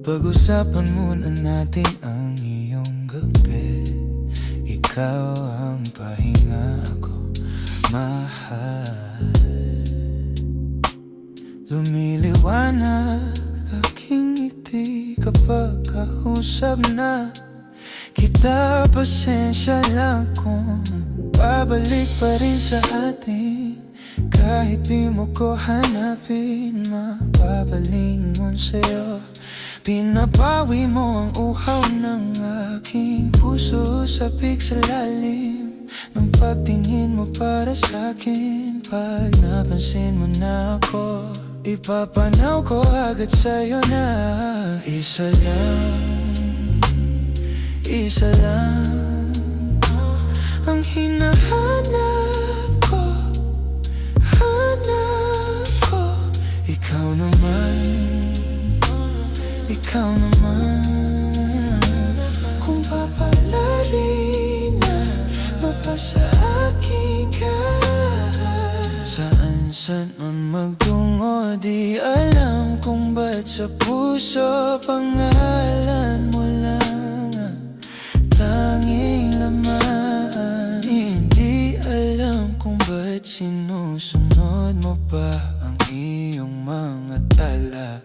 Pag-usapan muna natin ang iyong gabi. Ikaw ang pahinga, ako mahal. Lumiliwanag aking ngiti kapag kausap na kita. Pasensya lang kung babalik pa rin sa atin. Kahit di mo ko hanapin, mapapalingon sa'yo. Pinapawi mo ang uhaw ng aking puso, sabik sa lalim ng pagtingin mo para sa'kin. Pag napansin mo na ako, ipapanaw ko agad sa'yo na isa lang ang hinahanap ko. Ikaw naman, ikaw naman. Kung papalarin na mapasa akin ka, saan man magtungo, di alam kung ba't sa puso pangalan mo lang ang tanging laman. Hindi alam kung ba't sinusunod mo pa ang iyong mga tala,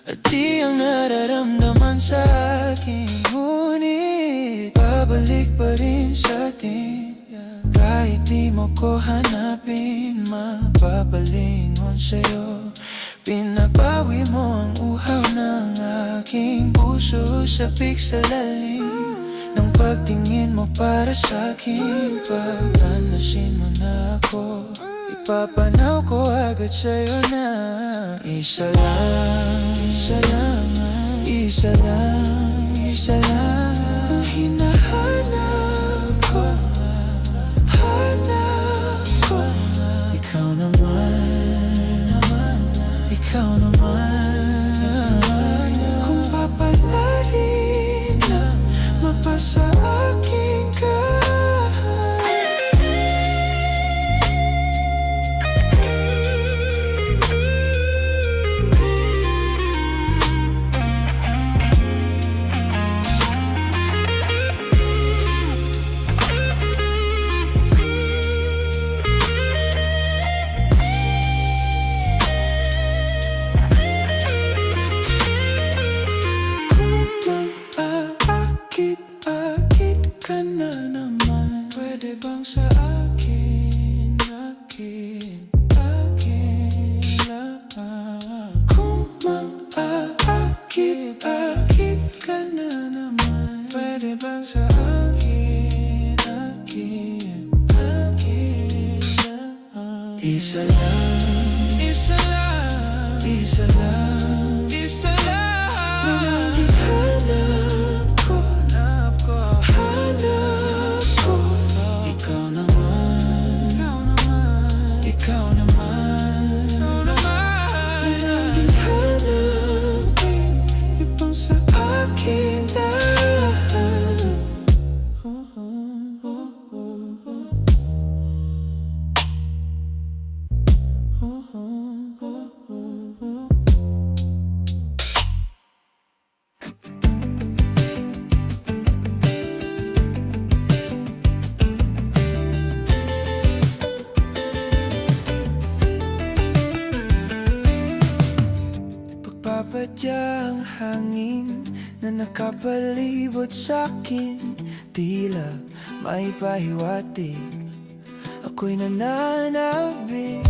at di ang nararamdaman sa akin. Ngunit babalik pa rin sa atin. Kahit di mo ko hanapin, mapapalingon sa'yo. Pinapawi mo ang uhaw ng aking puso, sabik sa lalim ng pagtingin mo para sa'kin. Pag nanasin mo na ako, ipapanaw ko agad sa'yo na isa lang ang hinahanap ko. Ikaw naman, ikaw naman. Kung papalarin na mapasa akin ka, akit ka na naman. Pwede bang sa akin lang? Kung mang-aakit ka na naman. Pwede bang sa akin lang? Isa lang ang hinahanap ko. Ikaw naman, ikaw naman. Ang hinahanap, ibang sa akin lang. Pagpapadyang hangin na nakapalibot sa'kin, tila may pahiwatig. Ako'y nananabik,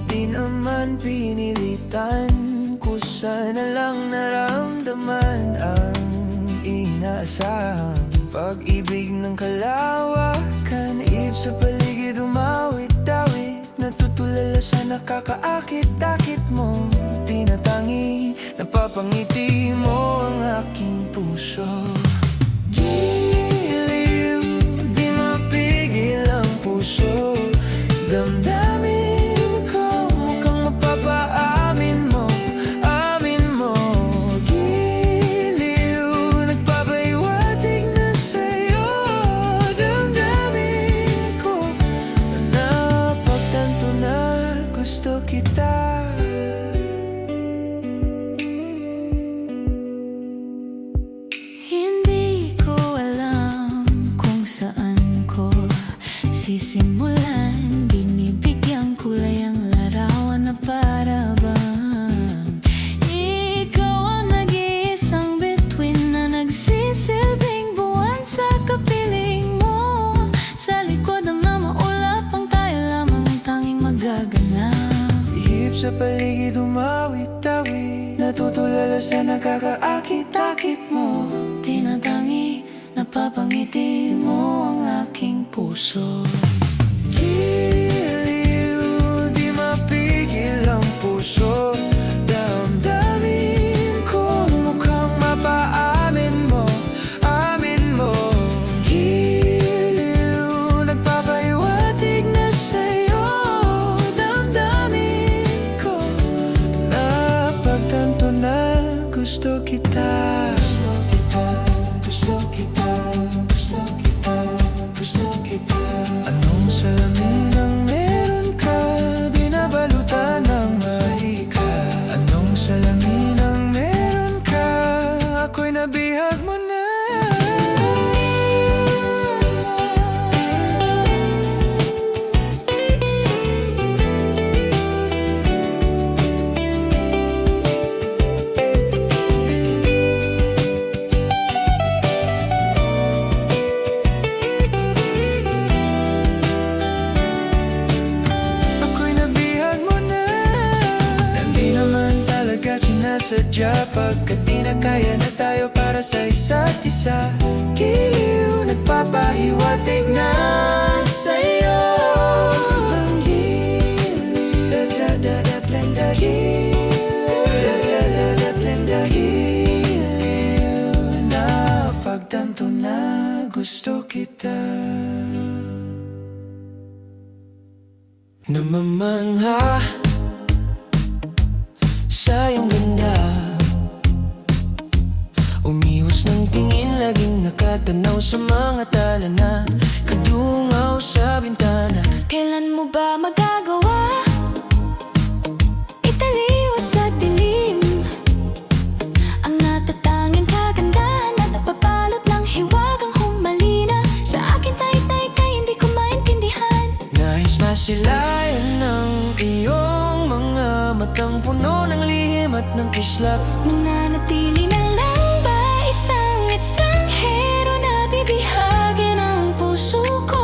di naman pinilitan. Kusa na lang naramdaman ang inaasahang pag-ibig ng kalawakan. Iib sa paligid umawit-awit, natutulala sa nakakaakit-akit mo. Tinatangi, napapangiti mo ang aking puso. Giliw, di mo sinisimulan, binibigyang kulay ang larawan na para bang ikaw ang nag-iisang bituin na nagsisilbing buwan sa kapiling mo. Sa likod ng mga maulap ang tayo lamang ang tanging magaganap. Ihip sa paligid umawit-awit, natutulala sa nakakaakit-akit mo. Tinatangi, napapangiti mo ang aking puso. Giliw, di mapigil ang puso. Damdamin ko mukhang mapaamin mo, amin mo. Giliw, nagpapahiwatig na sa'yo. Damdamin ko, napagtanto na gusto kita. Anong salamin ang meron ka? Binabalutan ng mahika. Anong salamin ang meron ka? Ako'y nabihag mo na. Sinasadya pagkat di na kaya na tayo para sa isa't isa. Giliw, nagpapahiwatig na sa'yo. Ang giliw, giliw, napagtanto na gusto kita. Namamangha sa iyong ganda, umiwas ng tingin, laging nakatanaw sa mga tala na kadungaw sa bintana. Kailan mo ba magagawa? Italiwas sa dilim ang natatanging kagandahan na napapalot ng hiwagang humalina. Sa akin tayo-tayo kay hindi ko maintindihan. Nais masilayan ng iyong mga matang puno ng lihim at ng kislap. Mananatili na lang ba isang estranghero na bibihagin ang puso ko?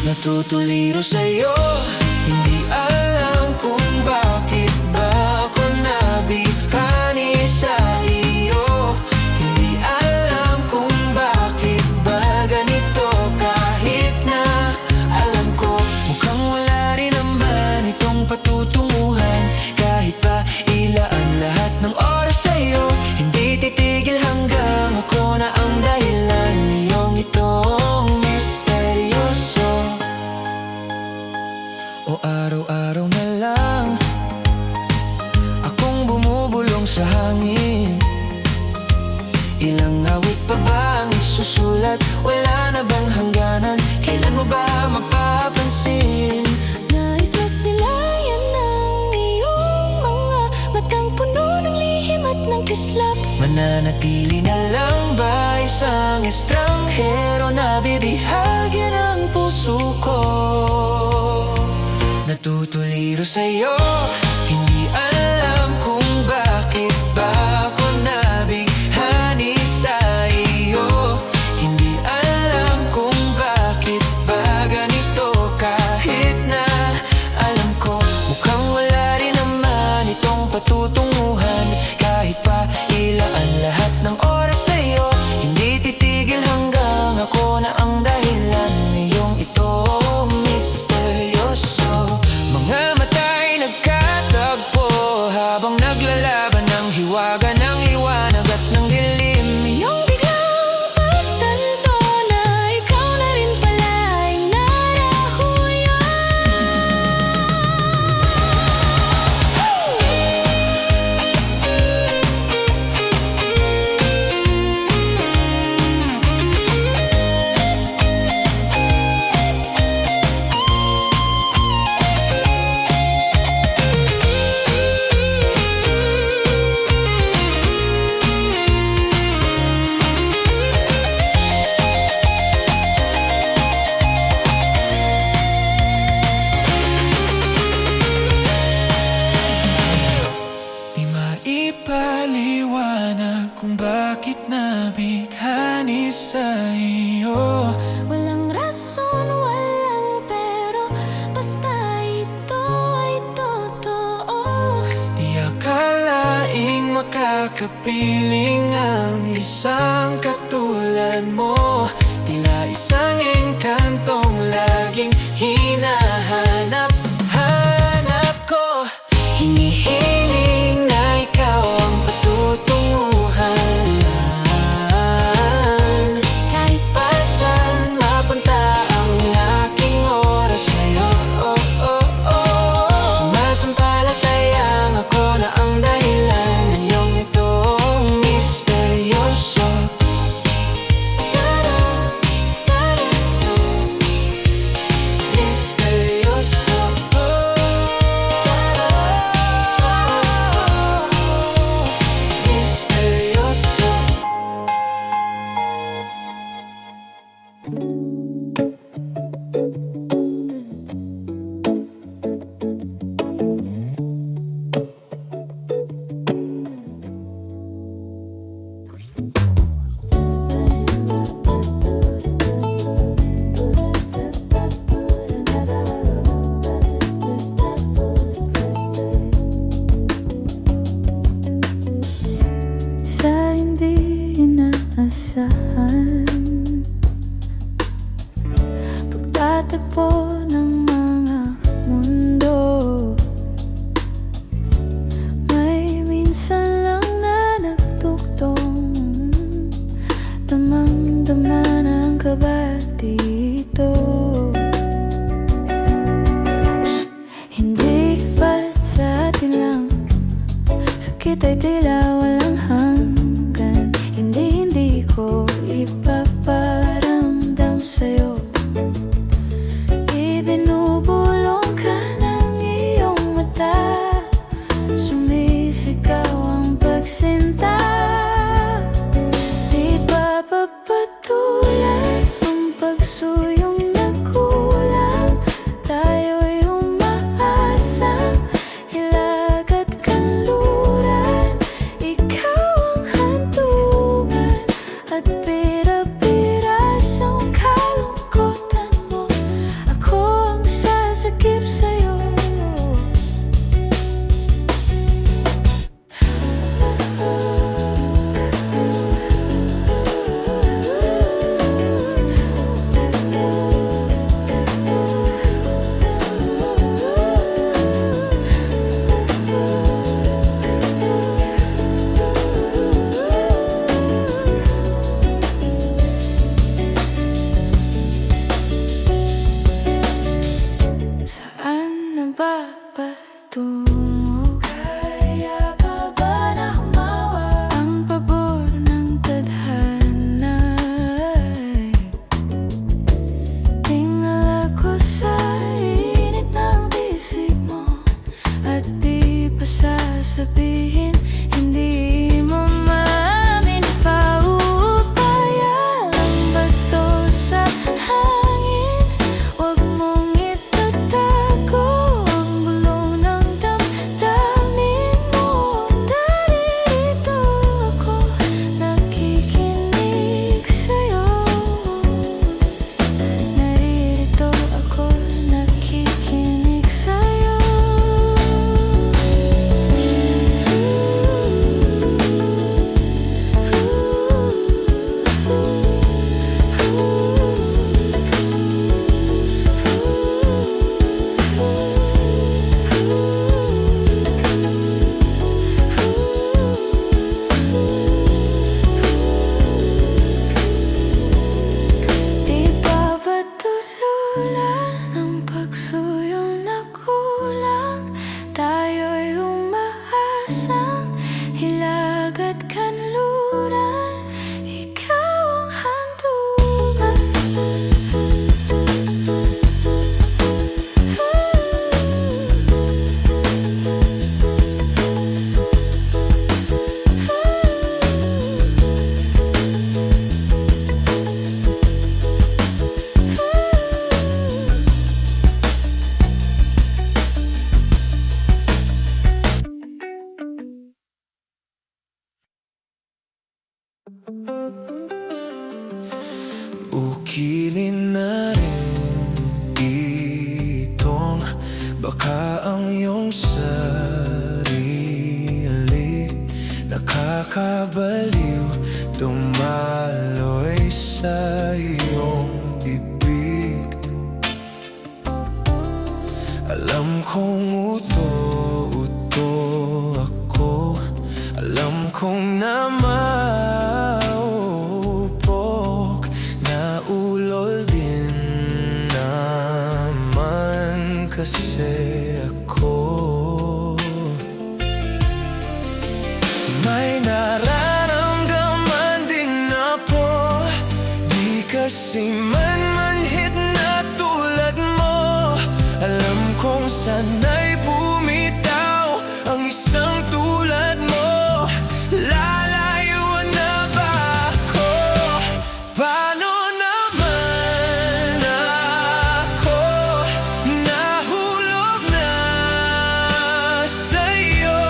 Natutuliro sa'yo, hindi alam kung bakit ba ako nabihani sa iyo. Hindi alam kung bakit ba ganito, kahit na alam ko mukhang wala rin naman itong patutunguhan. Kahit pa ilaan lahat ng oras sa'yo, hindi titigil hanggang ako na ang dahilan niyong itong misteryoso. O araw-araw na lang akong bumubulong sa hangin. Ilang awit pa ba ang isusulat? Wala na bang hangganan? Kailan mo ba mapapansin? Nais masilayan ng iyong mga matang puno ng lihim at ng kislap. Mananatili na lang ba isang estranghero na bibihagin ang puso ko? Natutuliro sa'yo, hindi alam kung bakit ba ako nabighani sa iyo. Hindi alam kung bakit ba ganito, kahit na alam ko mukhang wala rin naman itong patutunguhan. Kahit pa ilaan lahat ng oras sa'yo, hindi titigil hanggang ako na ang dahilan ngayong itong misteryoso. Mga mata'y nagkataon nabighani sa iyo. Walang rason, walang pero, basta ito ay totoo. Di akalaing makakapiling ang isang katulad mo. Tila isang engkantong laging hinahanap-hanap ko. Hinihiling na ikaw ang patutunguhan. Kahit pa saan mapunta ang aking oras sa'yo. Sumasampalatayang ako na ang dahilan ng iyong itong misteryoso. Misteryoso. Misteryoso. Sa hindi inaasahan, pagtatagpo ng mga mundo, may minsan lang na nagtuktong, damang-dama ng kaba dito. Hindi ba't sa atin lang, sakit ay tila walang hanggan. Hindi ko ipaparamdam sa'yo. Ibinubulong ka ng iyong mata, sumisigaw ang pagsinta. Di ba papatulan ang pagsuyong na kulang? Tayo'y umaasa, hilag at kanluran, ka ang iyong sarili. Nakakabaliw, dumaloy sa iyong bibig. Alam kong uto ako, alam kong namaupok, naulol din naman kasi ako. May nararamdaman din ako, di kasi manhid na tulad mo. Alam kong sana'y bumitaw ang isang tulad mo. Lalayo na ba ako? Paano naman ako nahulog na sa'yo?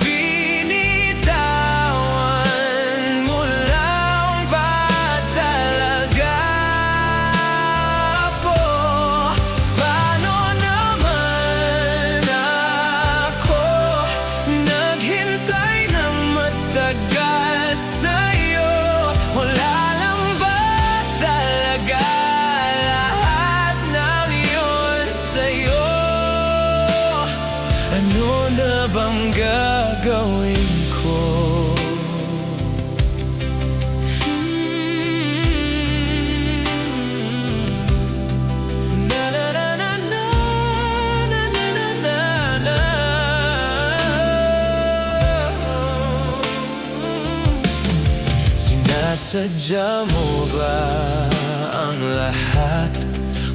Binitawan mo lang ba talaga po? Paano naman ako naghintay ng matagal sa'yo? Wala lang ba talaga lahat ng yun sa'yo? Ano na bang gagawin ko? Na na na na na na na na na. Sinasadya mo ba ang lahat?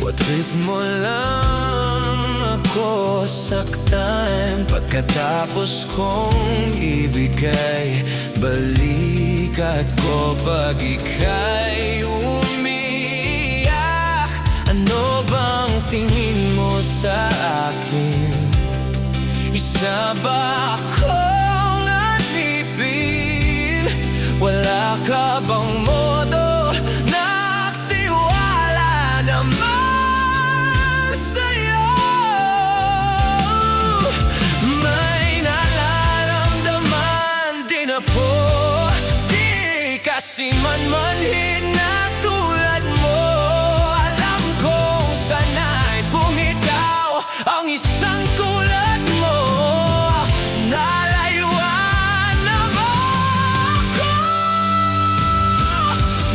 O trip mo lang ako saktan? Pagkatapos kong ibigay balikat ko pag ika'y umiiyak. Ano bang tingin mo sa akin? Isa ba akong alipin? Wala ka bang modo na tiwala naman sa'yo? May nararamdaman din ako, di kasi manhid na tulad mo. Alam kong sana'y bumitaw ang isang tulad mo. Nalayuan na ba ako?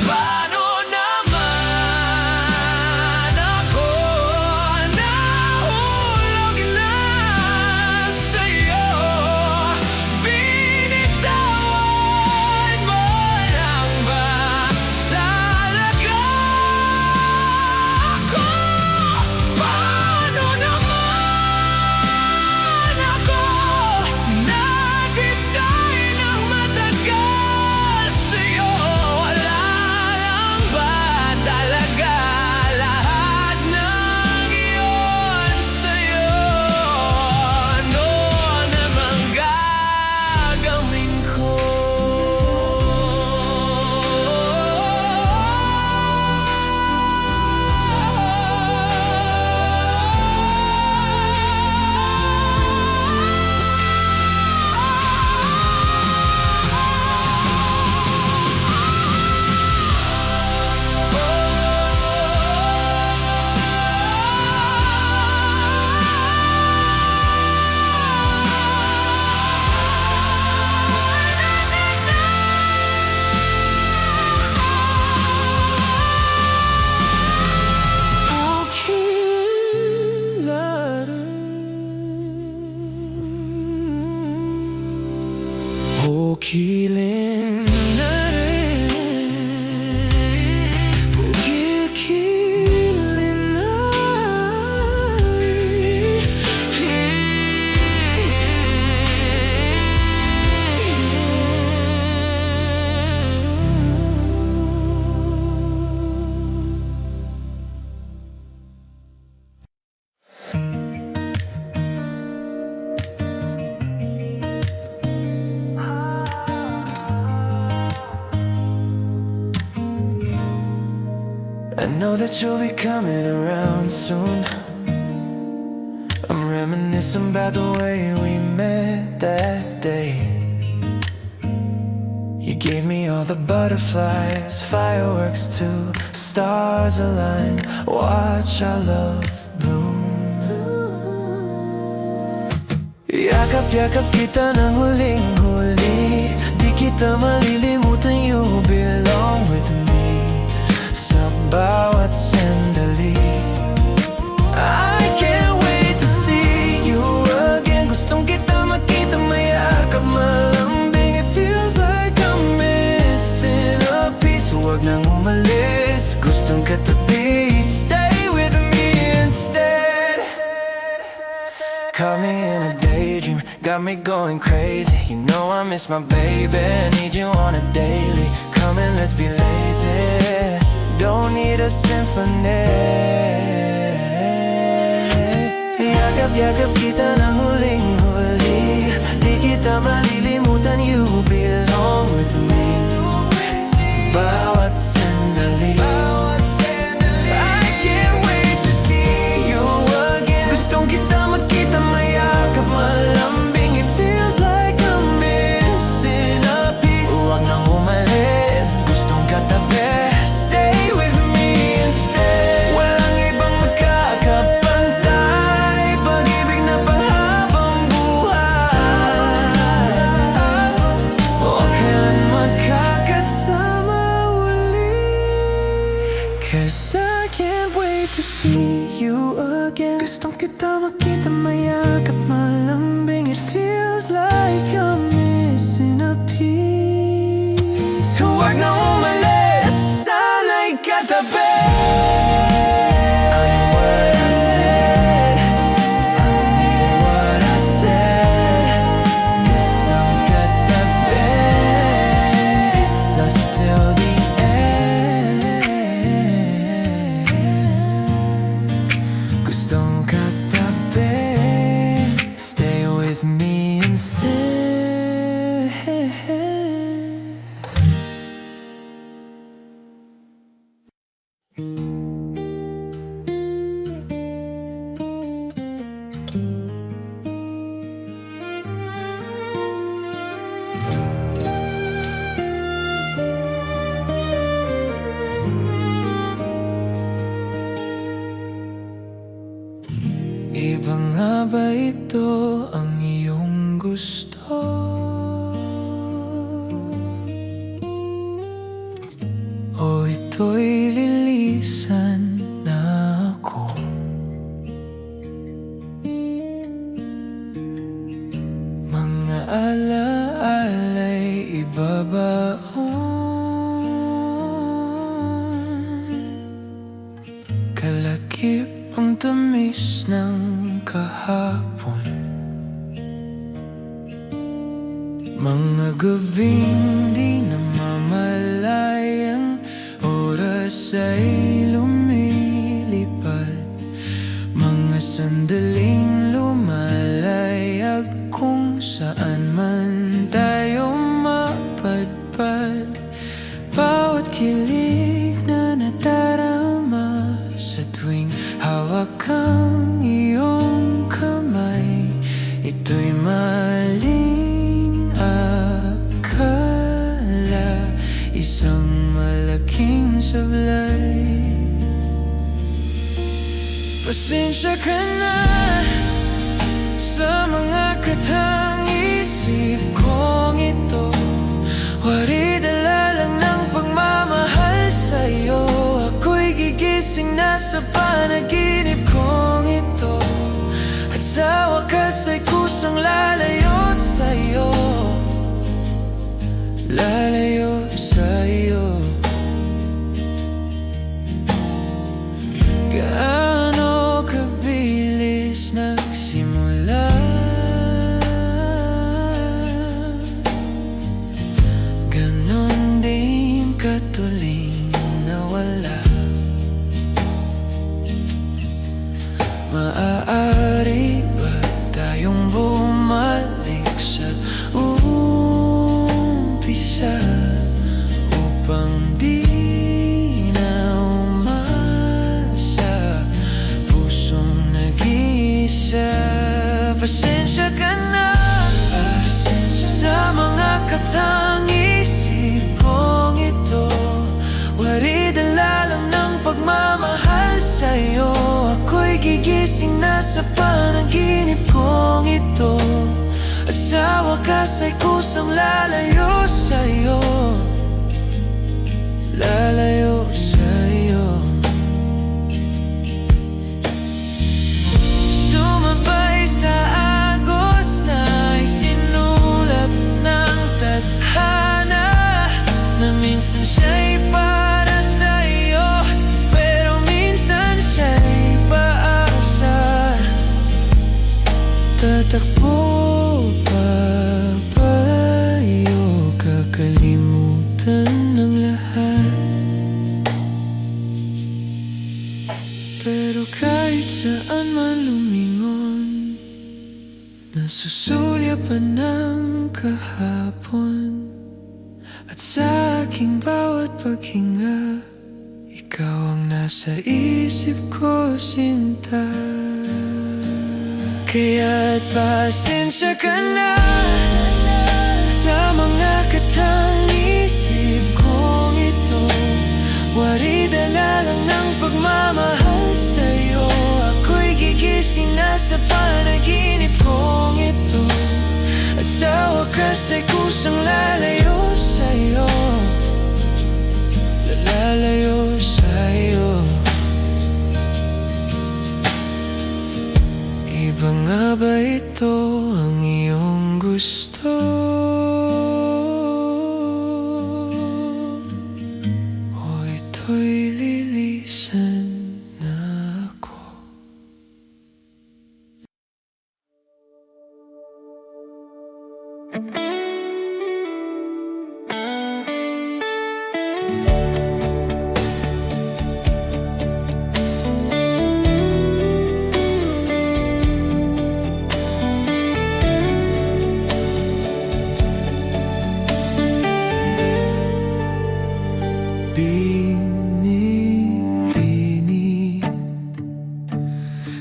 Paano naman ako nahulog na sa'yo? Binitawan mo lang ba talaga ako? Paano naman ako naghintay ng matagal sa'yo? Wala lang ba talaga lahat ng iyon sa'yo? Ano namang gagawin ko? Ukilin na rin, ukikilin na I know that you'll be coming around soon. I'm Reminiscing about the way we met that day. You gave me all the butterflies, fireworks too, stars align, watch our love bloom. Yakap-yakap kita ng huling-huli, di kita malilimutan, you belong with me sa bawat sandali. I can't wait to see you again. Gustong kita makita, mayakap, malambing. It feels like I'm missing a piece. Huwag nang umalis, gustong katabi. Stay with me instead. Caught me in a daydream, got me going crazy. You know I miss my baby, need you on a daily. Come and let's be lazy, don't need a symphony. Yakap-yakap kita ng huling-huli, di kita malilimutan, you belong with me bawat sandali. I can't wait to see you again. Gustong kita makita, mayakap, malambing. It feels like I'm missing a piece. Huwag nang umalis, gustong katabi. Stay with me instead. Walang ibang makakapantay, pag-ibig na panghabang buhay. Huwag kailan magkakasama uli, 'cause I can't wait to see you again. Gustong kita makita, mayakap, malambing. It feels like I'm missing a piece. Huwag na umalis, sana'y katabi. I am what I said, I mean what I said. Gustong katabi, it's us till the end. Gustong katabi, stay with me instead. Iba nga ba ito ang iyong gusto? O ito'y lilisan na ako? Mga alaala'y ibabaon, kalakip ang tamis ng kahapon. Mga gabing di namamalayang oras ay lumilipad. Mga sandaling lumalayag kung saan man tayo mapadpad. Bawat kilig na nadarama sa tuwing hawak ang iyong kamay, ito'y maling akala, isang malaking sablay. Pasensya ka na sa mga katang-isip kong ito. Wari-dala lang ng pagmamahal sa'yo. Ako'y gigising na sa panaginip kong ito, at sa wakas ay kusang lalayo sa'yo. Lalayo sa'yo. Gaano kabilis nagsimula, ganon din katuling nawala. Maaari ba tayong bumalik sa umpisa? gigising na sa panaginip kong ito. At sa wakas ay kusang lalayo sa'yo. Lalayo sa'yo. Sumabay sa agos na isinulat ng tadhana, na minsan siya'y para sa'yo, pero minsan siya'y paasa. Tatakbo papayo, kakalimutan ng lahat. Pero kahit saan man lumingon, nasusulyapan ng kahapon. At sa aking bawat paghinga, ikaw ang nasa isip ko, sinta. Kaya't pasensya ka na sa mga katang-isip kong ito. Wari dala lang ng pagmamahal sa'yo. Ako'y gigising na sa panaginip kong ito. At sa wakas ay kusang lalayo sa'yo. Lalayo sa'yo. Iba nga ba ito ang iyong gusto? O ito'y lilisan na ako? Bini-bini,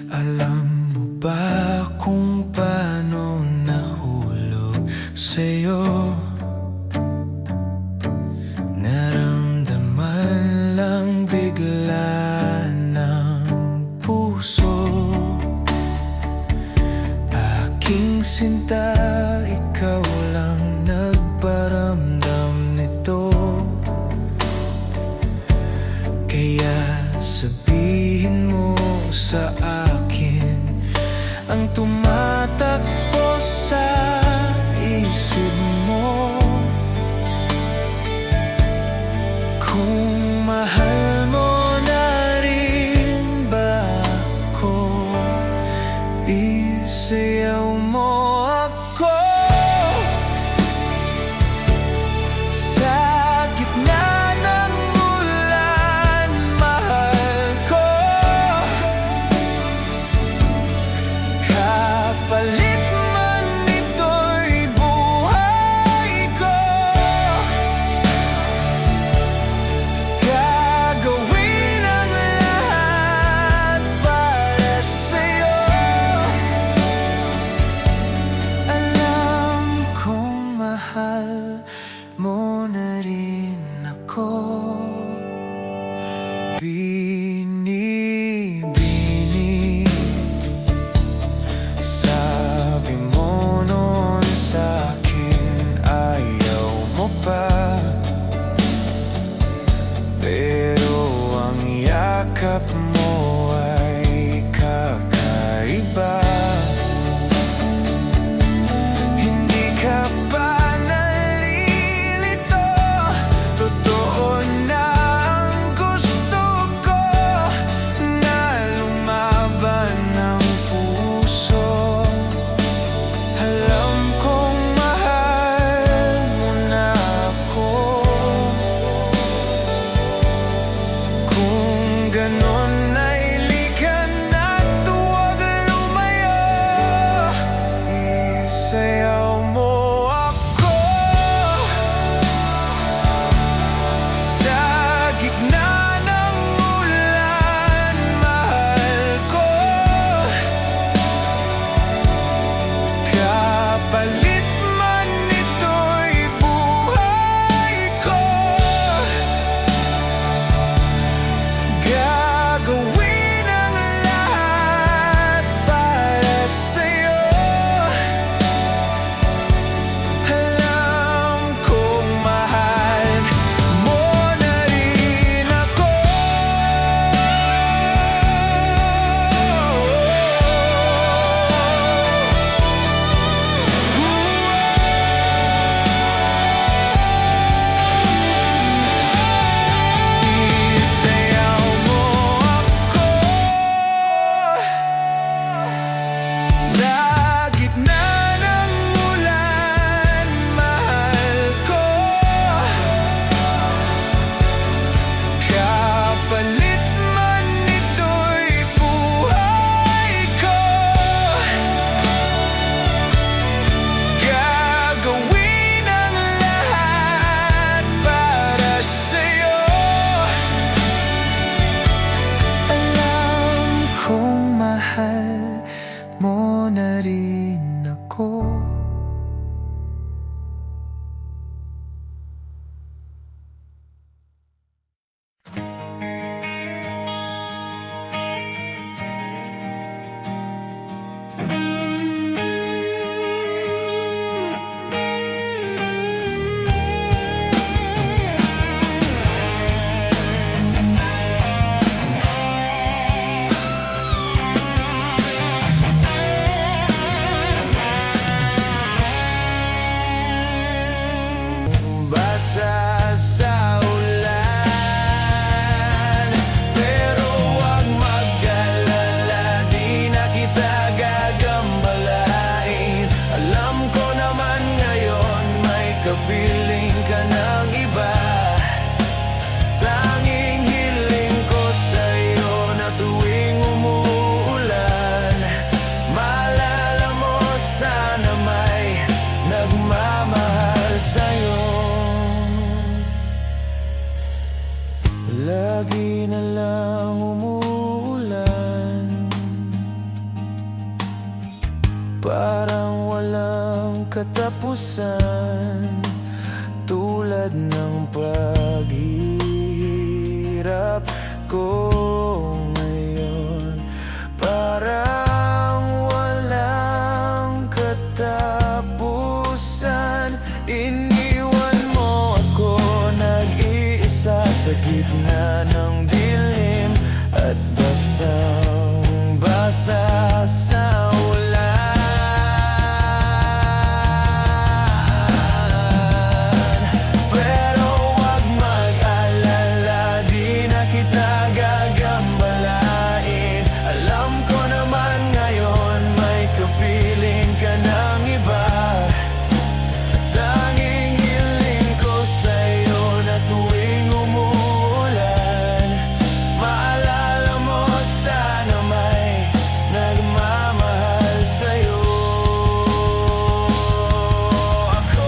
alam mo ba kung paano nahulog sa'yo? Naramdaman lang bigla ng puso. Aking sinta, ikaw lang nagparamdam nito. Kaya sabihin mo sa akin ang tumatakbo sa isip mo. Kung mahal mo na rin ba ako, isayaw mo ako. Sa gitna ng ulan, mahal ko. Kapalit man ito'y buhay ko. Gagawin ang lahat para sa'yo. Alam kong mahal mo na rin ako. Bini-bini, sabi mo noon sa'kin ayaw mo pa. Pero ang yakap mo ay kakaiba. Hindi ka pa nalilito. Totoo na ang gusto ko, na lumaban ang puso. Alam kong mahal mo na ako. Kung ganon sa gitna ng dilim at basang-basa sa ulan. Pero wag mag-alala, di na kita gagambalain. Alam ko naman ngayon may kapiling ka ng iba. Tanging hiling ko sa'yo na tuwing umuulan, maalala mo sana may nagmamahal sa'yo. Ako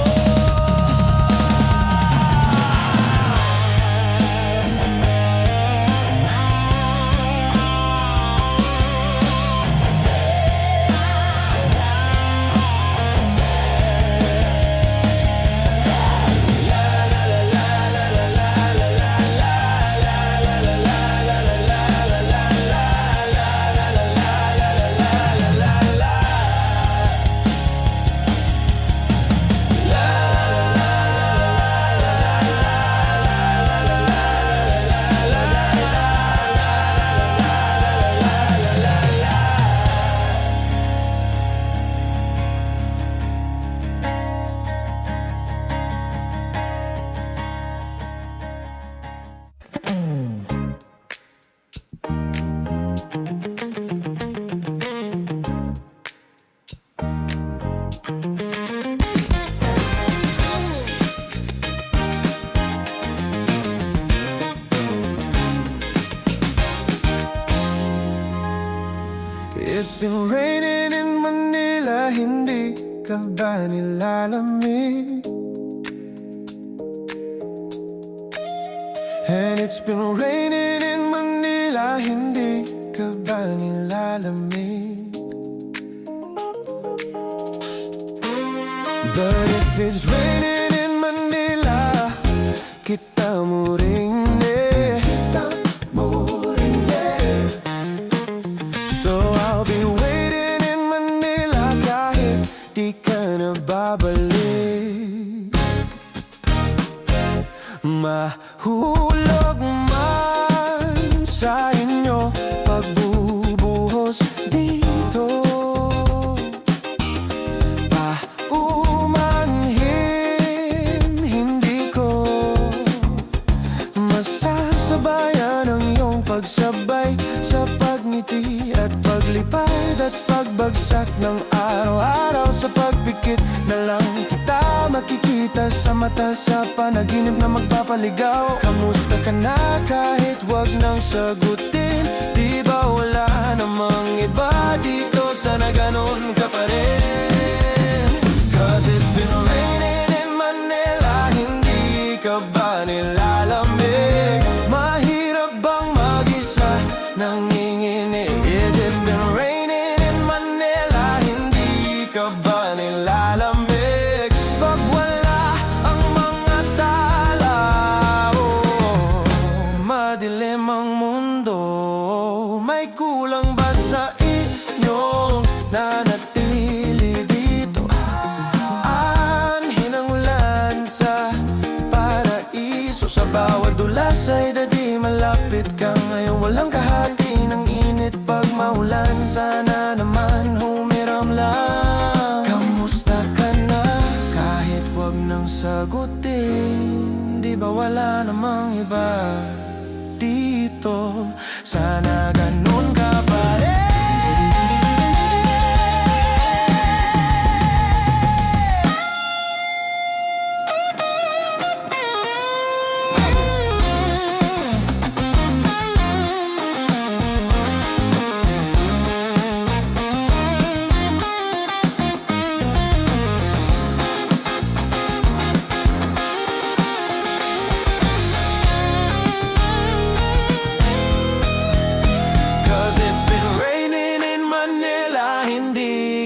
It's been raining in Manila, hindi ka ba nilalamig? And it's been raining in Manila, hindi ka ba nilalamig? But if it's raining in Manila, kita mo rin eh. So I'll be waiting in Manila kahit di ka na babalik. Mahulog man sa inyo pagbubuhos dito, paumanhin hindi ko masasabayan ang iyong pagsabay sa pagngiti at paglipad at pagbagsak ng araw-araw. Sa pagpikit na lang kita makikita sa mata sa panaginip na magpapaligaw. Kamusta ka na kahit wag nang sagutin? Di ba wala namang iba dito, sana ganon ka pa rin? Cause it's been raining in Manila, hindi ka ba nilalamig? Mahirap bang mag-isa nanginginig? It's been raining in Manila, hindi ka ba nilalamig? Pag wala ang mga tao, madilim ang mundo. May kulang ba sa inyong nanatili dito? Anhin ang ulan sa paraiso. Sa bawat dulas ay dadi malapit ka ngayon. Walang kahati ng init pag maulan. Sana naman humiram lang. Kamusta ka na kahit wag nang sagutin? Di ba wala namang iba dito, sana ganun ka pa rin?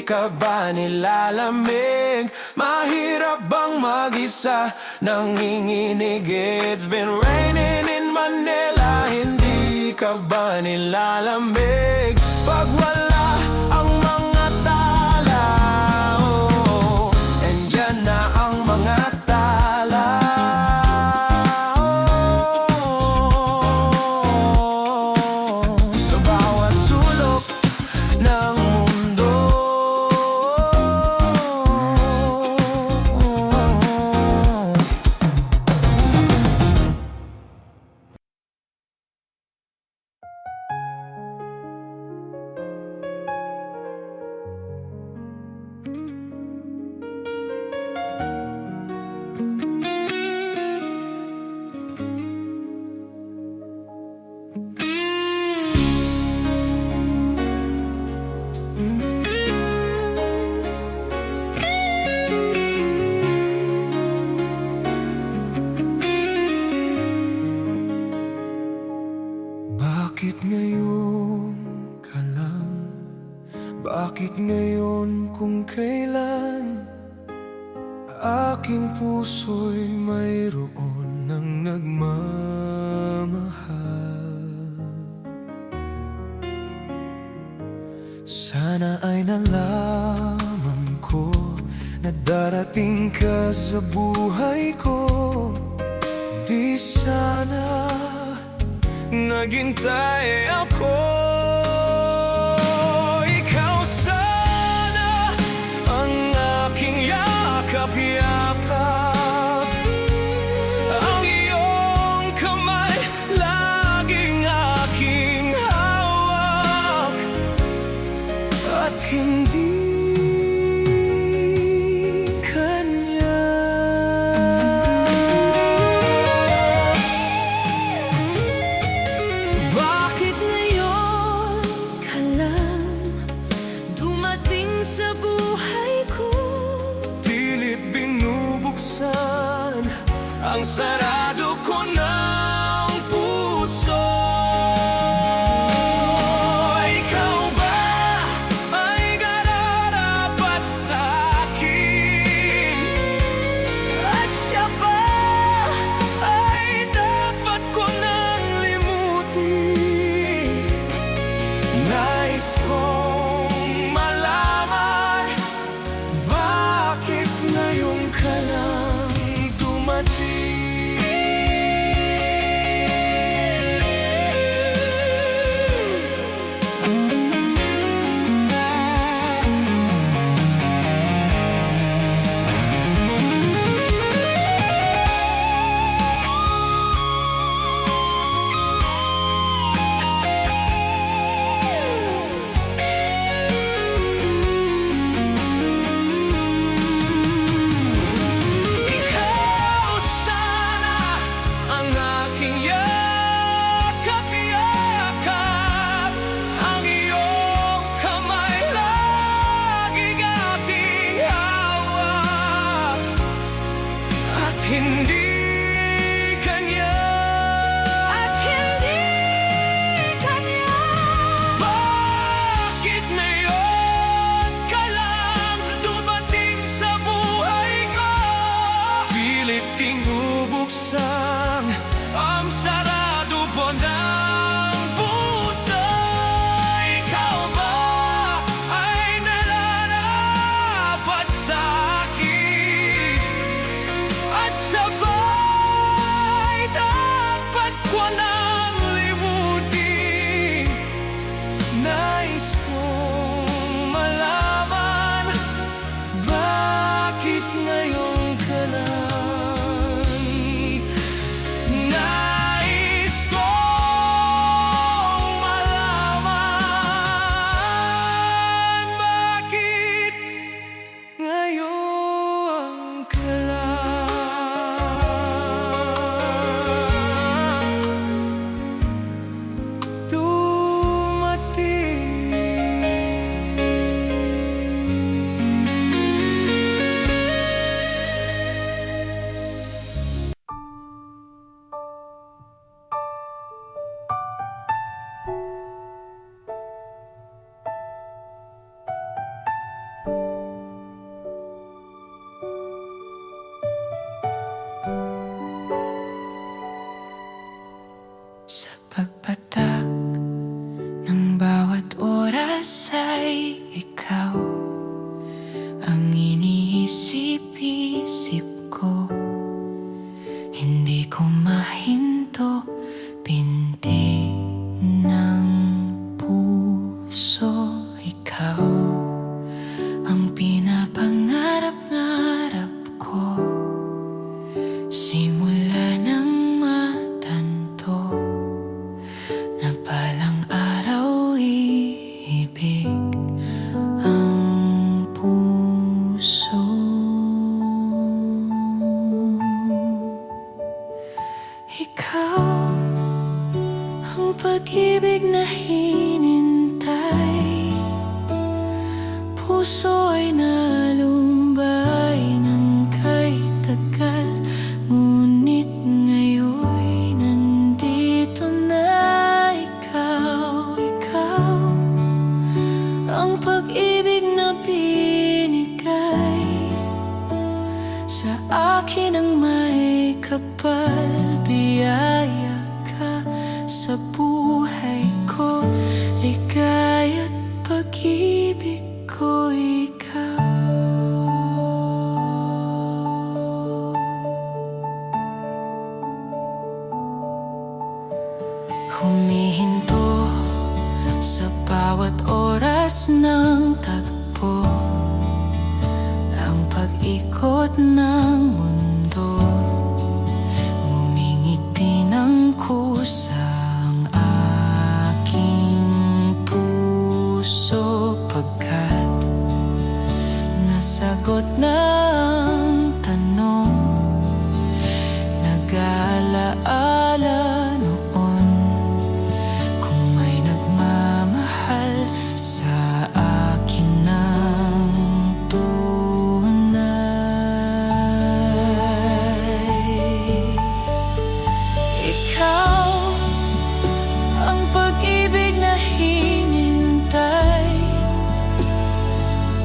Ka ba nilalamig? Mahirap bang mag-isa nanginginig? It's been raining in Manila, hindi ka ba nilalamig? Pag wala ang mga tala, andyan na ang mga tala. Bakit ngayon ka lang? Bakit ngayon kung kailan aking puso'y mayroon ng nagmamahal? Sana ay nalaman ko na darating ka sa buhay ko. Di sana naghintay ako. Ikaw sana ang aking yakap-yakap, ang iyong kamay laging aking hawak, at hindi sa buhay ko. Pilit binubuksan ang sarado ko ng puso. Ikaw ba ay nararapat sa akin? At siya ba Ay dapat ko nang limutin? Nais kong malaman, bakit ngayon ka lang dumating? Hindi kanya, at hindi kanya. bakit ngayon ka lang dumating sa buhay ko? Pilit tinubuksan ang sarado po ng puso. Ikaw ba ay nararapat sa akin? At sabay dapat ko nang limutin. Nais kong malaman, bakit ngayon ka lang? Nais kong malaman, bakit ngayon ka lang Sa pagpatak ng bawat oras ay ikaw ang iniisip-isip ko. Hindi ko mahinto, binti ng puso. Ikaw ang pinapangarap-ngarap ko, simula ng matanto na palang araw iibig ang puso. Ikaw ang pag-ibig na hinintay, puso ay nalumbay ng kay tagal. Ngunit ngayon nandito na ikaw, sa buhay ko. Ligaya at pag-ibig ko, ikaw. Humihinto sa bawat oras ng tagpo, ang pag-ikot ng mundo. Ngumingiti ng kusa ang aking puso, pagkat nasagot na ang tanong. Nag-aalaala noon kung may nagmamahal sa akin ng tunay. Ikaw ang pag-ibig na hinintay,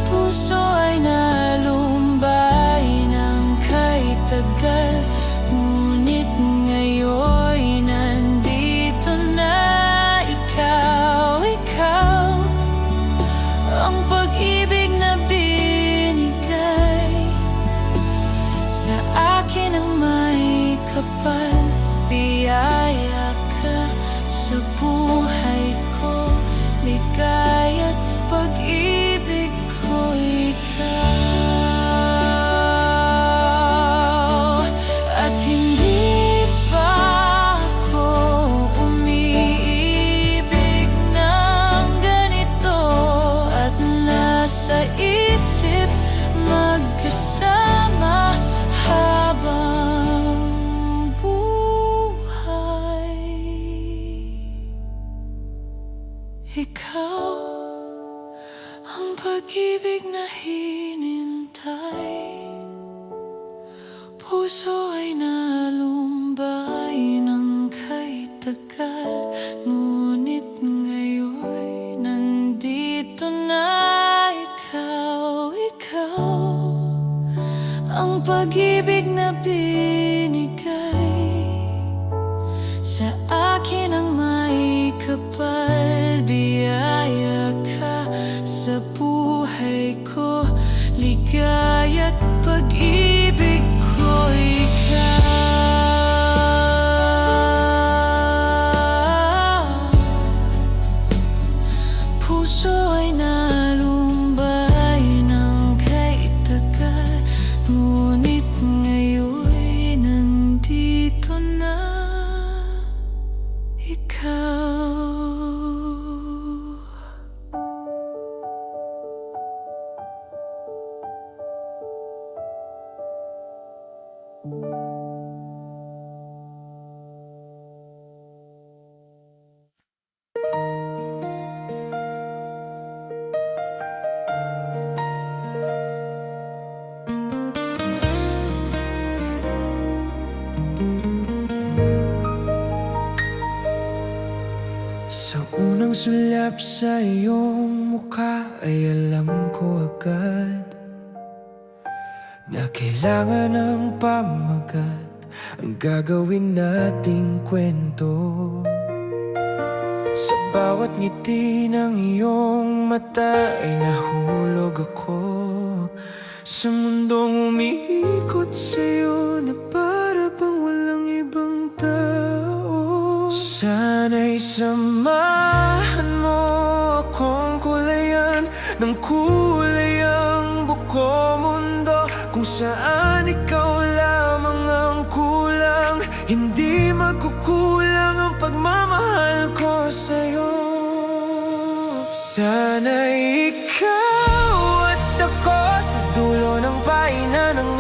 puso ay nalumbay ng kay tagal. Ngunit ngayon'y nandito na ikaw. Ikaw ang pag-ibig na binigay sa akin ang may kapal. Biyaya ka sa buhay ko, ligaya at pag-ibig ko, ikaw. At hindi pa ako umiibig ng ganito, at nasa isip magkasama habang buhay. Ikaw ang pag-ibig na hinintay, puso ay nalumbay ng kay tagal. Ngunit ngayon nandito na ikaw. Ikaw ang pag-ibig na binigay sa akin ang may kapal. Biyaya ka sa buhay ko, ligaya at pag-ibig ko, ikaw. Puso ay nalumbay ng kay tagal. Ngunit ngayon'y nandito na ikaw. Sa unang sulap sa iyong mukha ay alam ko agad na kailangan ng pamagat ang gagawin nating kwento. Sa bawat ngiti ng iyong mata ay nahulog ako sa mundong umiikot sa'yo na para bang walang ibang tao. Sana'y samahan mo akong kulayan ng kulay ang buko mundo, kung saan ikaw lamang ang kulang. Hindi magkukulang ang pagmamahal ko sa'yo. Sana'y ikaw at ako sa dulo ng pahina ng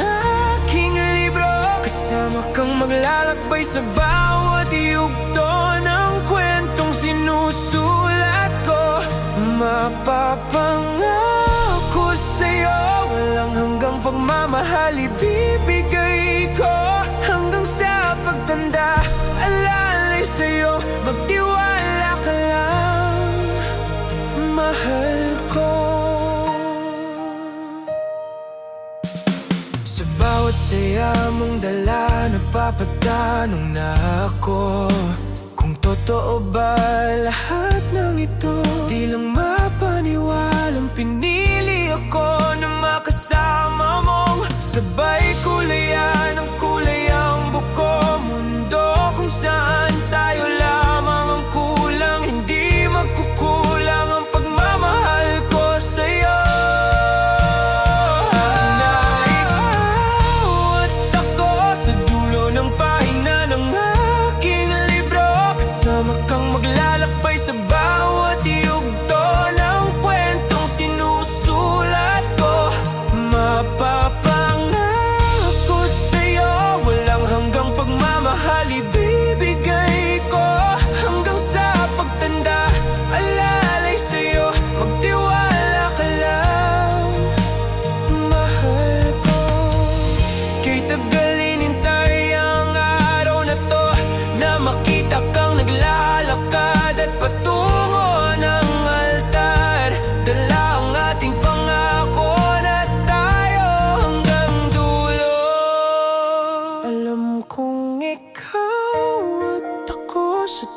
aking libro, kasama kang maglalakbay sa bawat yugto ng kwentong sinusulat ko. Mapapangako sa'yo, walang hanggang pagmamahal ibibigay ko. Hanggang sa pagtanda, alalay sa'yo, magtiwala ka lang, mahal ko. Sa bawat saya mong dala, napapatanong na ako kung totoo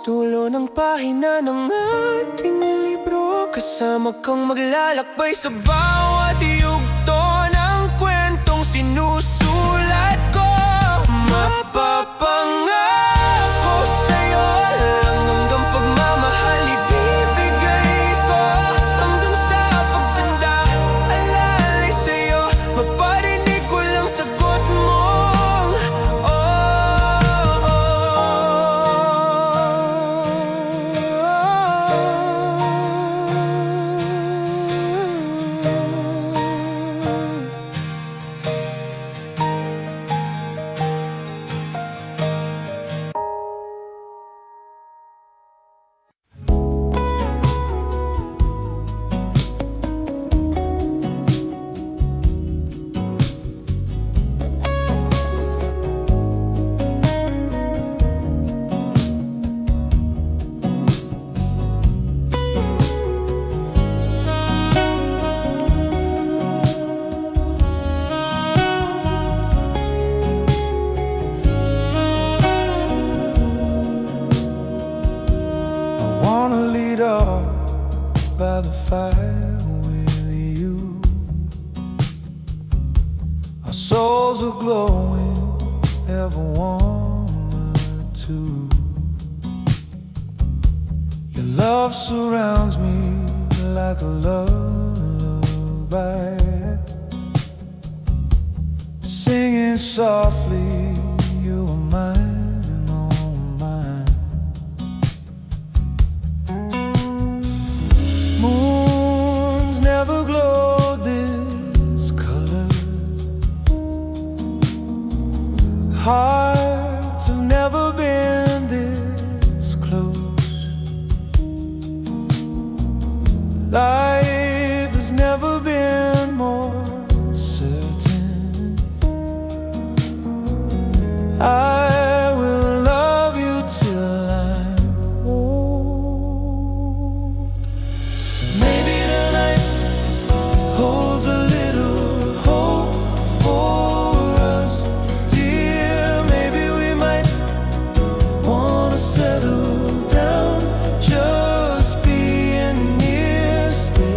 dulo ng pahina ng ating libro. Kasama kang maglalakbay sa bawat yugto ng kwentong sinusulat ko. Mapapangako sa'yo lang hanggang pagmamahal ibibigay ko. Hanggang sa pagtanda, alalay sa'yo, maparinig ko lang sagot mong by the fire with you. Our souls are glowing, ever warmer too. Your love surrounds me like a lullaby, singing softly, you are mine, all mine. Moons never glowed this color, hearts have never been this close. Life has never been more certain. I will love you till I'm old. Maybe tonight holds a little hope for us, dear. Maybe we might wanna settle down, just being near still.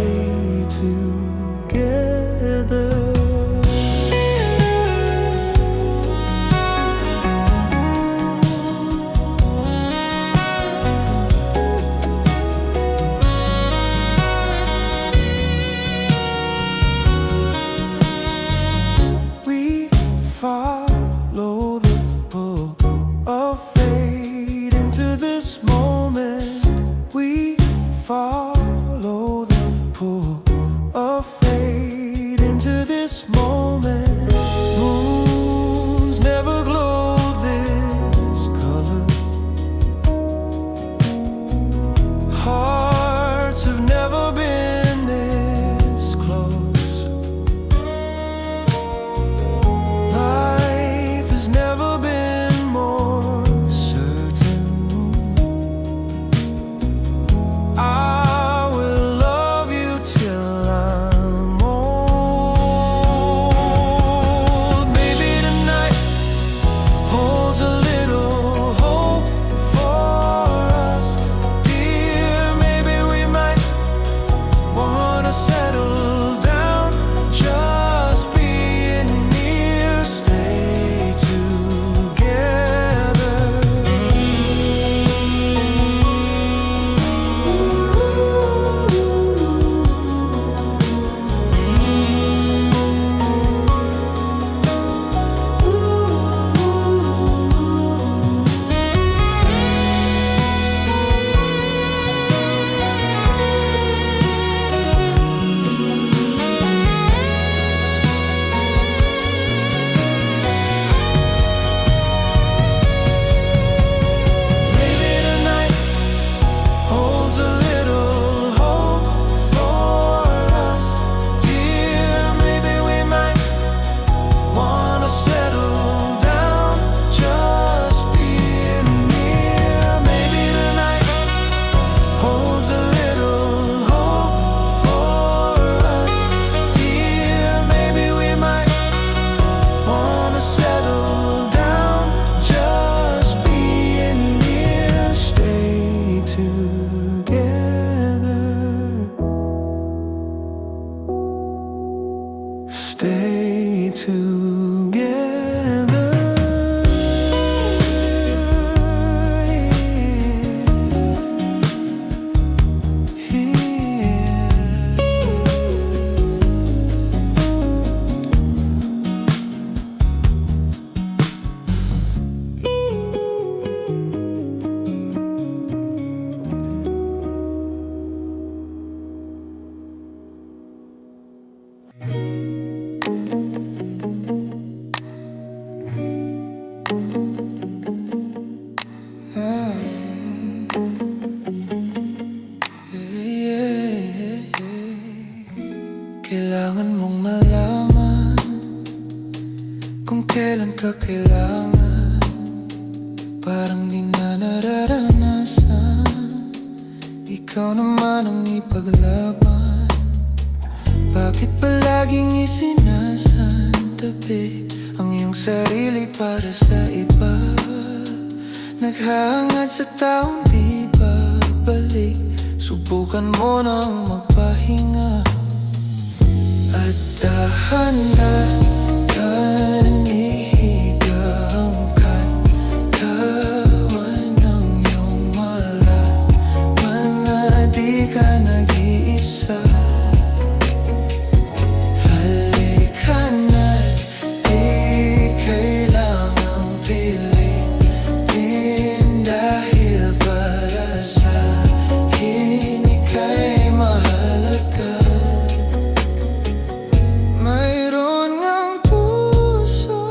ka kailangan, parang di na nararanasan. Ikaw naman ang ipaglaban. Bakit palaging isinasantabi ang iyong sarili para sa iba? Naghahangad sa taong di babalik. Subukan mo nang magpahinga at dahan-dahan ihiga ang katawan ng iyong malaman na di ka nag-iisa. Halika na't di kailangang pilitin, dahil para sa akin ika'y mahalaga. Mayroon ngang puso,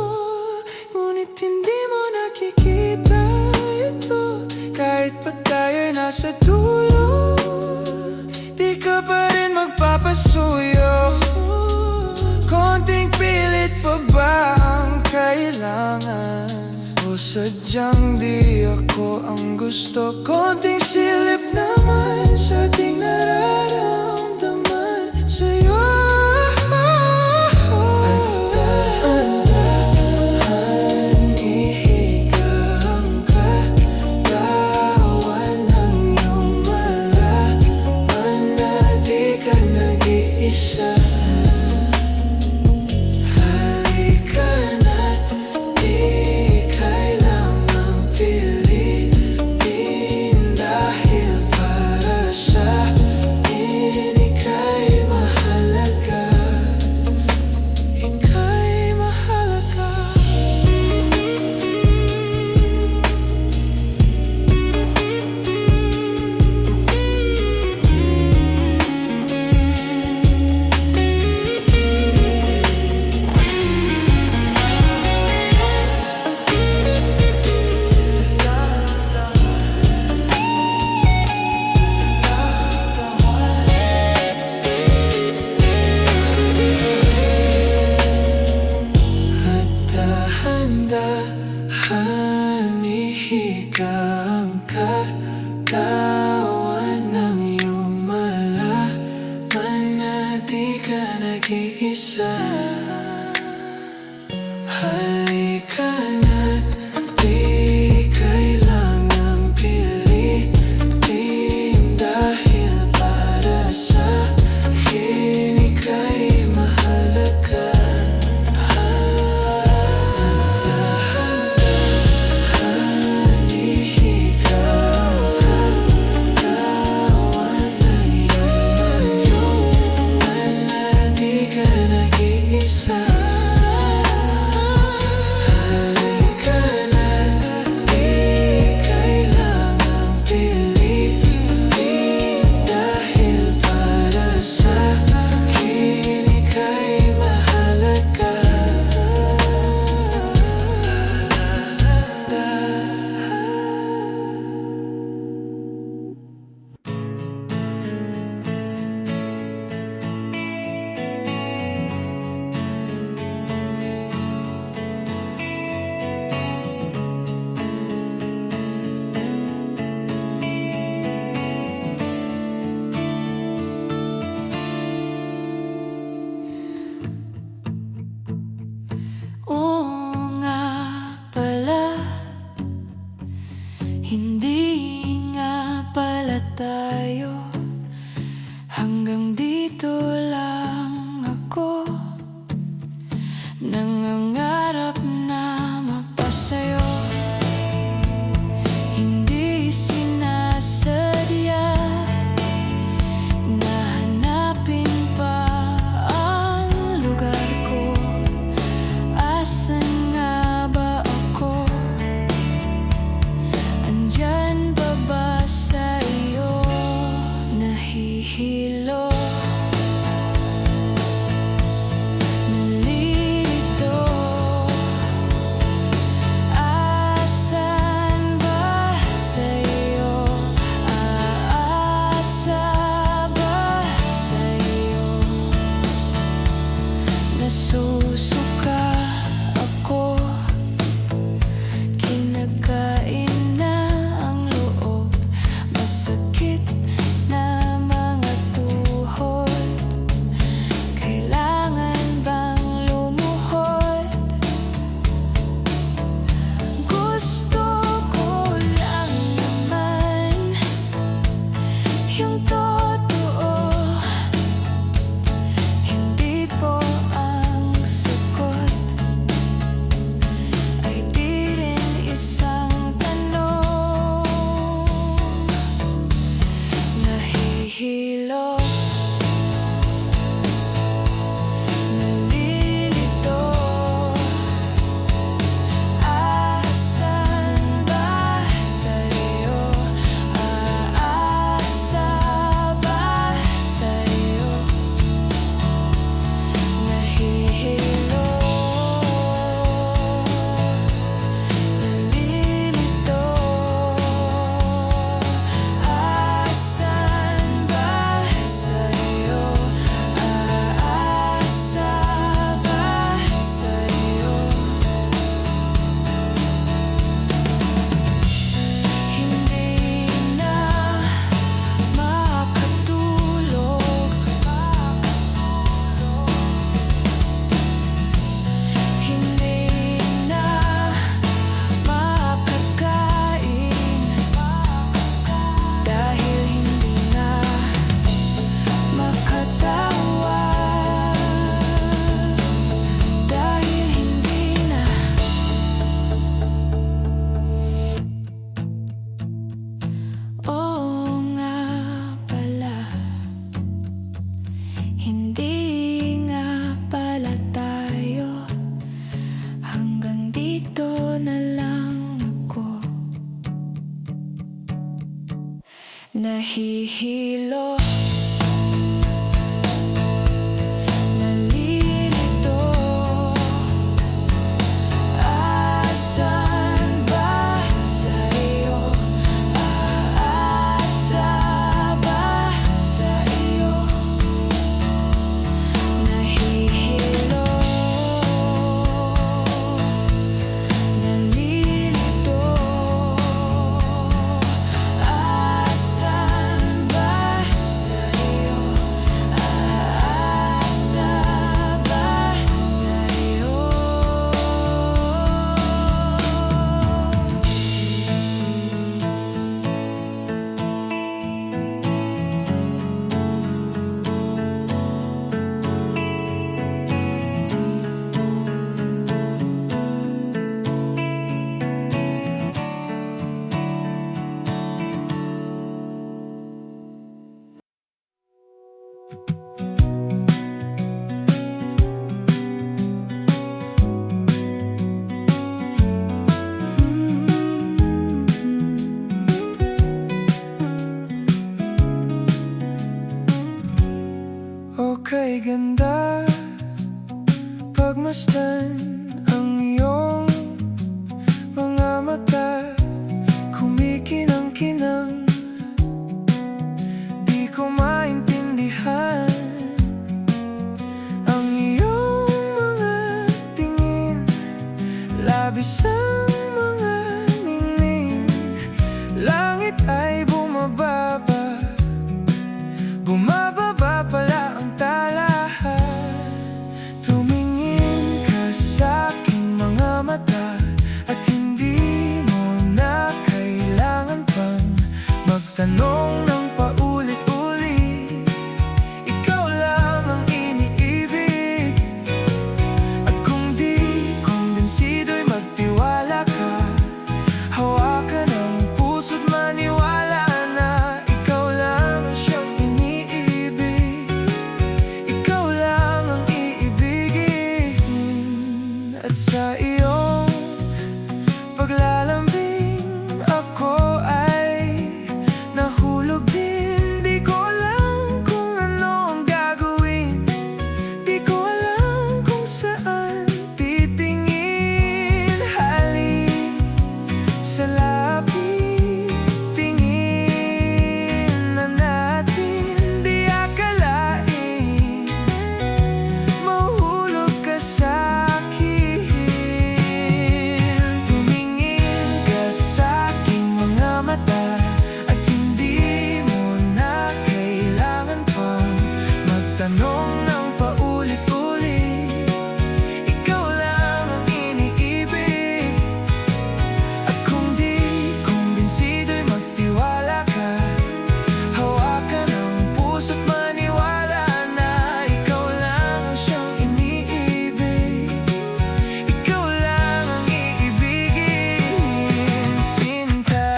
ngunit hindi mo nakikita ito. Kahit pa tayo'y nasa dulo, di ka pa rin magpapasuyo. Konting pilit pa ba ang kailangan? O sadyang di ako ang gusto? Konting silip naman sa ating nararamdaman sa'yo. Dahan-dahan ihiga ang katawan ng iyong malaman na di ka nag-iisa. Halika na't di kailangang pilitin, dahil para sa akin ika'y mahalaga. Ika'y mahalaga. At dahan-dahan ihiga ang katawan ng iyong malaman na di ka nag-iisa. Halika na't di kailangang pilitin, dahil para sa akin ika'y mahalaga. Dahan-dahan ihiga ang katawan ng iyong malaman na di ka nag-iisa. Halika na't di kailangang pilitin, dahil para sa akin ika'y mahalaga. Oo nga pala, hindi nga pala tayo. Hanggang dito lang ako, nangangarap na mapasayo. Hindi sinasadya na hanapin pa ang lugar ko. Asan nga ba ako? Andyan ba ba sa iyo? Nahihilo Nahihilo, nalilito. Asan ba sa'yo? Aasa ba sa'yo? Nahihilo, nalilito. Asan ba sa'yo? Aasa ba sa'yo? Okay, ganda pagmasdan ang iyong mga mata, kumikinang-kinang. Di ko maintindihan ang iyong mga tingin, labis ang mga ningning. Langit ay bumababa, bumababa pala ang talahan. Tumingin ka sa'king mga mata, at hindi mo na kailangan pang magtanong ng paulit-ulit. Ikaw lang ang iniibig, at kung di kumbinsido'y magtiwala ka. Hawakan ang puso't maniwala na ikaw lang ang siyang iniibig. Ikaw lang ang iibigin. At sa iyong paglalambing ako ay nahulog din. Di ko alam kung ano ang gagawin, di ko alam kung saan titingin. Halik sa lapit, tingin na natin. Di akalain mahulog ka sa'kin. Tumingin ka sa'king mga mata, at hindi mo na kailangan pang magtanong ng paulit-ulit. Ikaw lang ang iniibig, at kung di kumbinsido'y magtiwala ka. Hawakan ang puso't maniwala na ikaw lang ang siyang iniibig. Ikaw lang ang iibigin, sinta.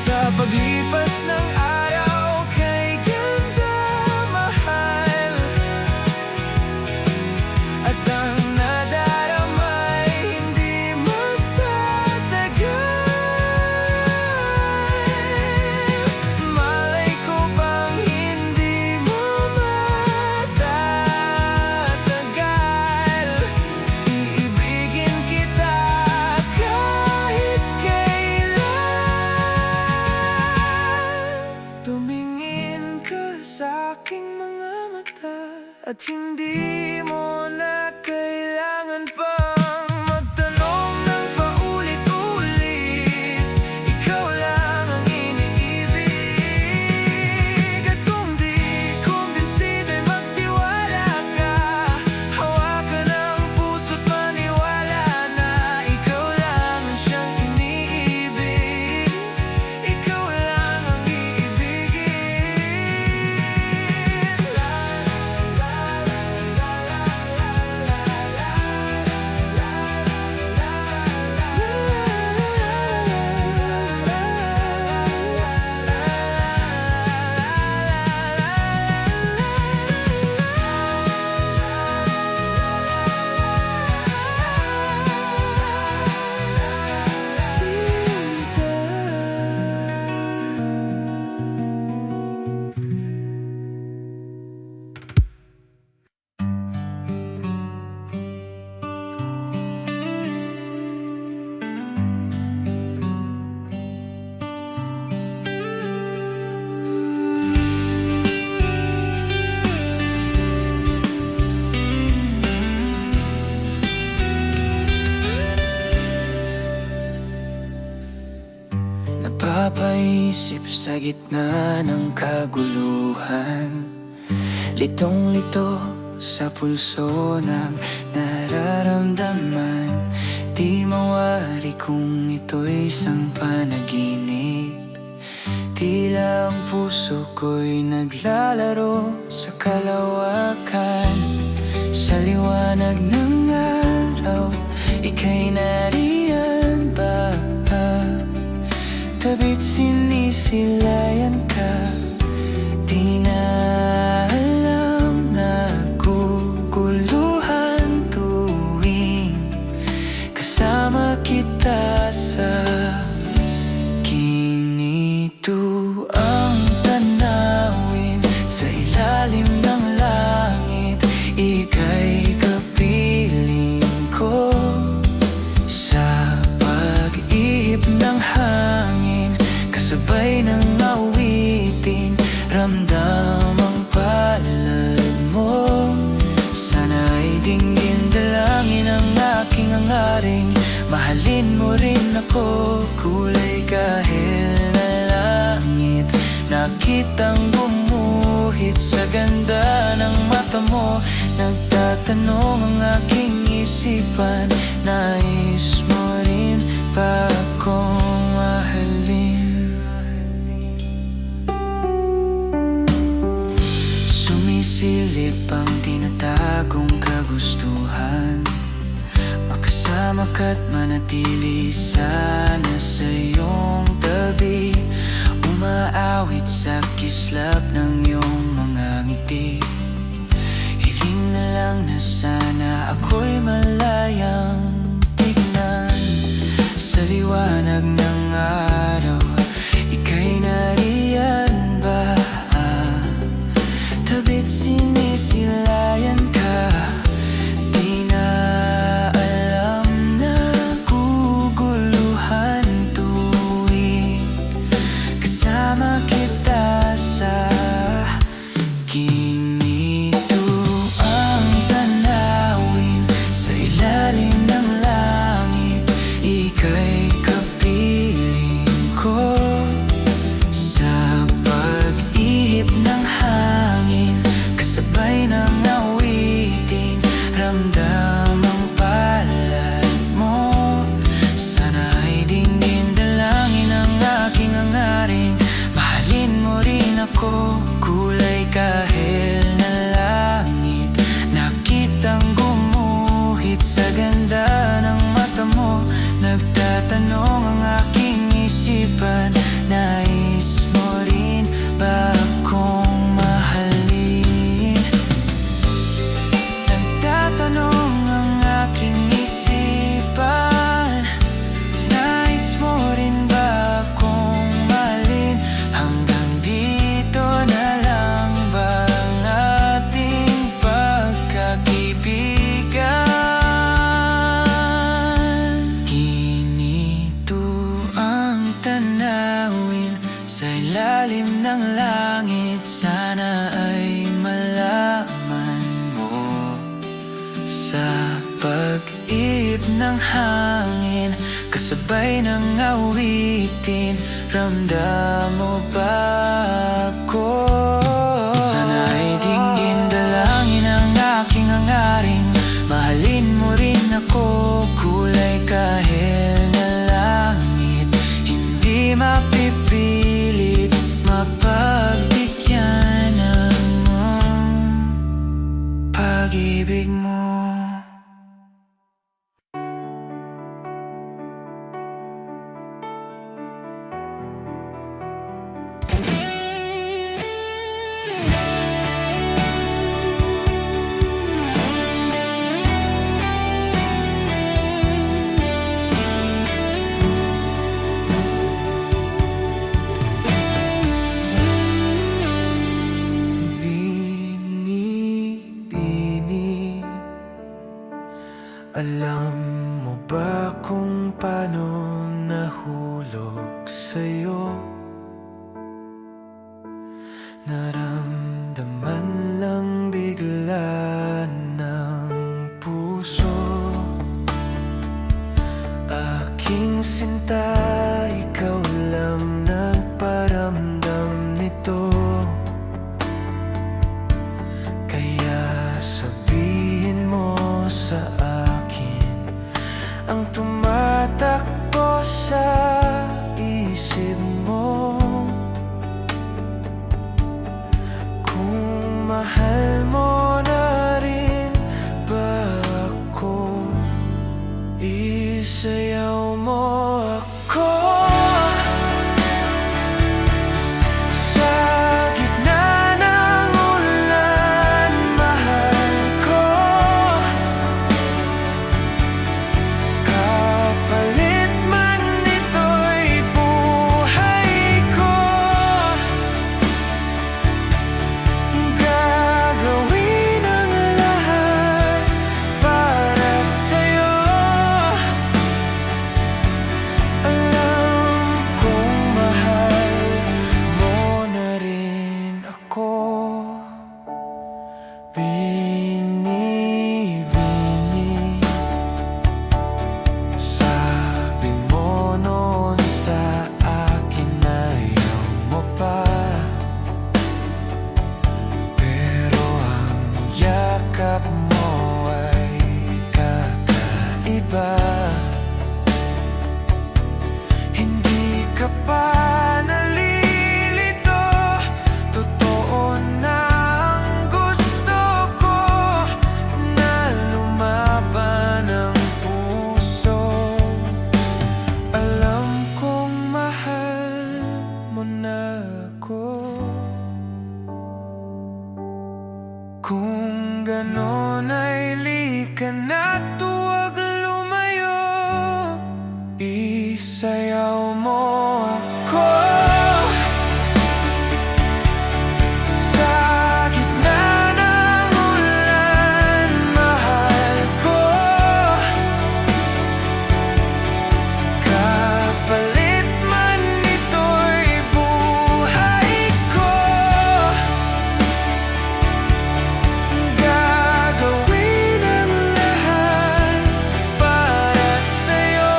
Sa paglipas ng araw kay ganda, mahal, at ang nadarama'y hindi magtatagal. Malay ko bang hindi mo matatagal. Iibigin kita kahit kailan. Tumingin ka sa'king mga mata, at hindi mo na kailangan pang magtanong ng paulit-ulit. Ikaw lang ang iniibig, at kung di kumbinsido'y magtiwala ka. Hawakan ang puso't maniwala na ikaw lang ang siyang iniibig. Ikaw lang ang isip sa gitna ng kaguluhan. Litong-lito sa pulso ng nararamdaman. Di mawari kung ito'y isang panaginip. Tila ang puso ko'y naglalaro sa kalawakan. Sa liwanag ng araw, ika'y nariyan ba? Tabit sinisilayan ka. Di na alam na guguluhan tuwing kasama kita sa ginito. Ang tanawin sa ilalim ng langit, ika'y kapiling ko. Sa pag-ihip ng hangin, kasabay ng awitin, ramdam ang palad mo. Sana'y dinggin dalangin ang aking hangaring, mahalin mo rin ako. Kulay kahel na langit, nakitang bumuhit sa ganda ng mata mo. Nagtatanong ang aking isipan, nais mo rin ba akong mahalin? Sumisilip ang tinatagong kagustuhan, makasama ka't manatili sana sa iyong tabi. Umaawit sa kislap ng iyong mga ngiti. Hiling na lang na sana ako'y malayang tignan. Sa liwanag ng araw, ika'y nariyan ba? Tabit sinisilayan ka. Di na alam na guguluhan tuwing kasama kita sa ginito. Ang tanawin sa ilalim ng langit, ika'y kapiling ko. Sa pag-ihip ng hangin, kasabay ng awitin, ramdam ang palad mo. Sana'y dinggin dalangin ang aking hangaring, mahalin mo rin ako. Kulay kahel na langit, nakitang gumuhit sa ganda ng mata mo. Nagtatanong ang aking isipan, nais mo rin ba akong mahalin? Nagtatanong ang aking isipan, nais mo rin ba akong mahalin? Hanggang dito na lang ba ang ating pagkakaibigan? Ginito ang tanawin sa ilalim ng langit, sana ay malaman mo. Sa pag-ihip ng hangin, kasabay ng awitin, ramdam mo ba ako? Sana'y dinggin dalangin ang aking hangaring, mahalin mo rin ako. Kulay kahel na langit, hindi mapipilit, mapagbigyan ng pag-ibig mo. Alam mo ba kung paano nahulog sa'yo? Naramdaman lang bigla ng puso. Aking sinta, ikaw lang nagparaan. ganon ay lika na't huwag lumayo. Isayaw mo ako sa gitna ng ulan, mahal ko. Kapalit man ito'y buhay ko, gagawin ang lahat para sa'yo.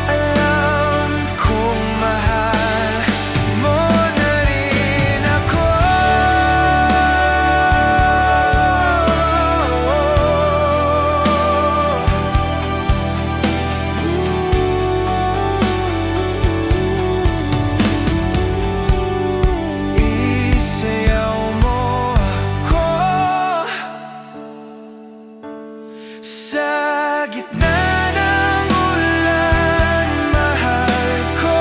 Alam kong mahal mo na rin ako. Isayaw mo ako sa gitna ng ulan, mahal ko.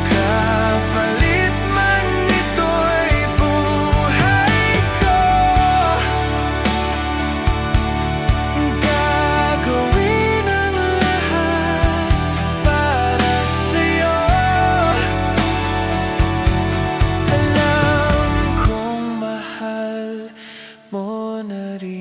Kapalit man ito'y buhay ko, gagawin ang lahat para sa'yo. Alam kong mahal mo na rin